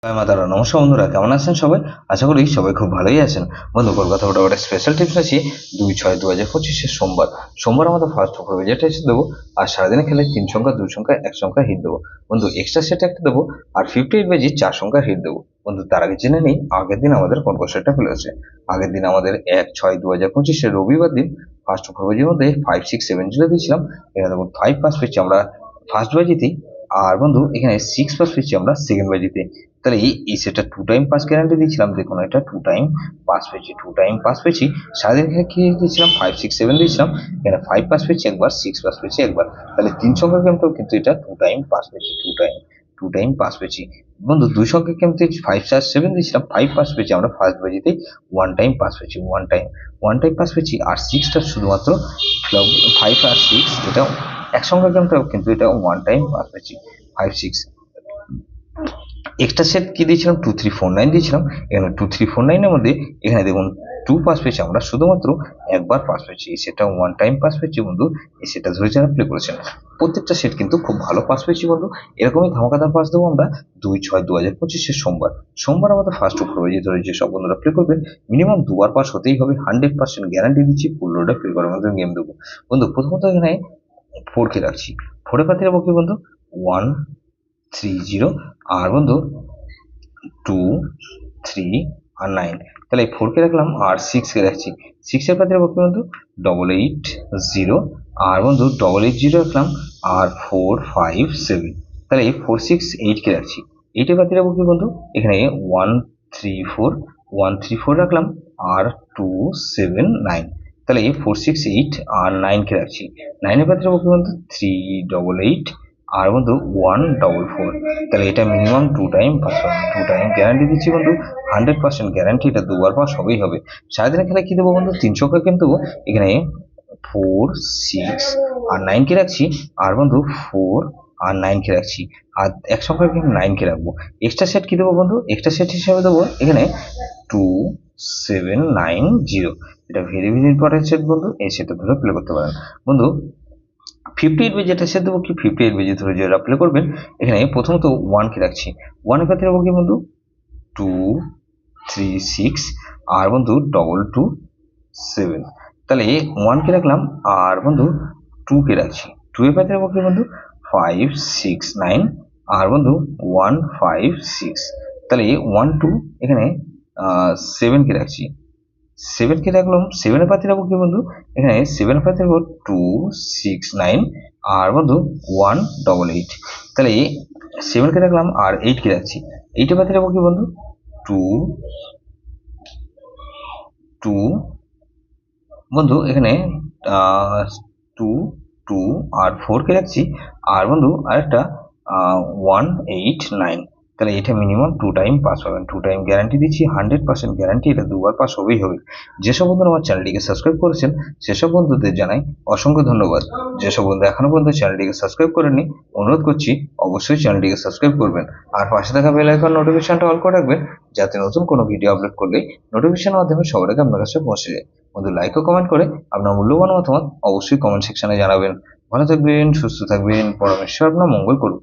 জয় মা তারা। নমস্কার বন্ধুরা, কেমন আছেন সবাই? আশা করি সবাই খুব ভালোই আছেন। বন্ধু, কলকাতা ওটা স্পেশাল টিপস আছে 2/6/2025 সোমবার। সোমবার আমাদের ফার্স্ট পর্বে যেটা এসে দেবো, আর সারাদিনে খেলে 3 সংখ্যা 2 সংখ্যা 1 সংখ্যা হিট দেবো। বন্ধু, এক্সট্রা সেট একটা দেবো, আর 58 বেজি 4 সংখ্যা হিট দেবো। বন্ধু, তার আগে জেনে নেই আগের দিন আমাদের কোন কোশ্চেনটা ফেলেছে। আগের দিন আমাদের 1/6/2025 রবিবার দিন ফার্স্ট পর্বের মধ্যে 5 6 7 দিয়েছিলাম। এখানে দেখুন 5 পাস পেয়েছি আমরা ফার্স্ট বাজিতেই। আর বন্ধু, এখানে 6 পাস পেয়েছি আমরা সেকেন্ড বাজিতে। তাহলে এই সেটটা 2 টাইম পাস গ্যারান্টি দিয়েছিলাম। দেখুন, এটা 2 টাইম পাস পেয়েছি, 2 টাইম পাস পেয়েছি। সারাদিন এখানে কি দিয়েছিলাম? 5 6 7 দিয়েছিলাম। এখানে 5 পাস পেয়েছি একবার, 6 পাস পেয়েছি একবার। তাহলে 3 সংখ্যা গেমটাও কিন্তু এটা 2 টাইম পাস পেয়েছি, 2 টাইম পাস পেয়েছি। বন্ধু, 2 সংখ্যা গেমতে 5 4 7 দিয়েছিলাম, 5 পাস পেয়েছি আমরা ফার্স্ট বাজিতেই। 1 টাইম পাস পেয়েছি, 1 টাইম পাস পেয়েছি। আর 6টা শুধুমাত্র 5 আর 6, এটা এক সংখ্যা গেমটাও কিন্তু এটা 1 টাইম পাস পেয়েছি, 5 6। এক্সট্রা সেট কি দিয়েছিলাম? 2 3 4 9 দিয়েছিলাম। এখানে 2 3 4 9 এর মধ্যে এখানে দেখুন 2 পাস পেয়েছি আমরা শুধুমাত্র একবার পাস পেয়েছি। সেটা 1 টাইম পাস পেয়েছি বন্ধু। এই সেটটা ধরে যারা প্লে করেছেন প্রত্যেকটা সেট কিন্তু খুব ভালো পাস পেয়েছি বন্ধু। এরকমই ধামাকাদার পাস দেবো আমরা 2/6/2025 সোমবার আমাদের ফার্স্ট উপরে ধরে যেসব বন্ধুরা প্লে করবেন মিনিমাম দুবার পাস হতেই হবে। 100% গ্যারান্টি দিচ্ছি, ফুল লোডে প্লে করার মধ্যে গেম দেবো। বন্ধু, প্রথমত এখানে 4 কে রাখছি। 4 পাতে রাখবো কি বন্ধু? 1 3 0। আর বন্ধু 2 3 আর 9। তাহলে এই 4 কে রাখলাম আর 6 কে রাখছি। 6 এর পাত্রে রাখবো বন্ধু 88 0। আর বন্ধু 88 0 রাখলাম আর 4 5 7। তাহলে 4 6 8 কে রাখছি। 8 এর পাত্রে রাখবো কি বন্ধু? এখানে 1 3 4, 1 3 4 রাখলাম আর 2 7 9। তাহলে 4 6 8 আর 9 কে রাখছি। 9 এর পাত্রে রাখবো কি বন্ধু? 3 88 আর বন্ধু 1 4 4। তাহলে এটা মিনিমাম 2 টাইম পাস হবে, 2 টাইম গ্যারান্টি দিচ্ছি বন্ধু। 100% গ্যারান্টি, এটা দুবার পাস হবেই হবে। সারাদিনের খেলায় কি দেবো বন্ধু? 3 সংখ্যা কিন্তু এখানে 4 6 আর 9 কে রাখছি। আর বন্ধু 4 আর 9 কে রাখছি। আর এক সংখ্যা কিন্তু 9 কে রাখবো। এক্সট্রা সেট কি দেবো বন্ধু? এক্সট্রা সেট হিসেবে দেবো এখানে 2 7 9 0। এটা ভেরি ভেরি ইম্পর্টেন্ট সেট বন্ধু, এই সেটটা ধরে প্লে করতে পারেন বন্ধু। 58 বেজি যেটা সেট দেবো কি? 58 বেজি ধরে যারা প্লে করবেন এখানে প্রথমত 1 কে রাখছি। 1 এর পাত্রে রাখবো কি বন্ধু? 2 3 6 আর বন্ধু 2 2 7। তাহলে 1 কে রাখলাম আর বন্ধু 2 কে রাখছি। 2 এর পাত্রে রাখবো কি বন্ধু? 5 6 9 আর বন্ধু 1 5 6। তাহলে 1 2 এখানে 7 কে রাখছি। 7 কে রাখলাম। 7 এর পাত্রে রাখবো কি বন্ধু? এখানে 7 এর পাত্রে রাখবো 2 6 9 আর বন্ধু 1 8 8। তাহলে 7 কে রাখলাম আর 8 কে রাখছি। 8 এর পাত্রে রাখবো কি বন্ধু? 2 2 বন্ধু এখানে 2 2 আর 4 কে রাখছি। আর বন্ধু আরেকটা 1 8 9। তাহলে এটা মিনিমাম 2 টাইম পাস হবেন, 2 টাইম গ্যারান্টি দিচ্ছি, 100% গ্যারান্টি, এটা দুবার পাস হবেই হবে। যেসব বন্ধুরা আমার চ্যানেলটিকে সাবস্ক্রাইব করেছেন সেসব বন্ধুদের জানাই অসংখ্য ধন্যবাদ। যেসব বন্ধু এখনো পর্যন্ত চ্যানেলটিকে সাবস্ক্রাইব করেননি অনুরোধ করছি অবশ্যই চ্যানেলটিকে সাবস্ক্রাইব করবেন। আর পাশে থাকা বেল আইকন নোটিফিকেশনটা অল করে রাখবেন, যাতে নতুন কোনো ভিডিও আপলোড করলে নোটিফিকেশনের মাধ্যমে সবার আগে আপনার কাছে পৌঁছে যায়। বন্ধু, লাইক ও কমেন্ট করে আপনার মূল্যবান মতামত অবশ্যই কমেন্ট সেকশনে জানাবেন। ভালো থাকবেন, সুস্থ থাকবেন, পরমেশ্বর আপনার মঙ্গল করুন।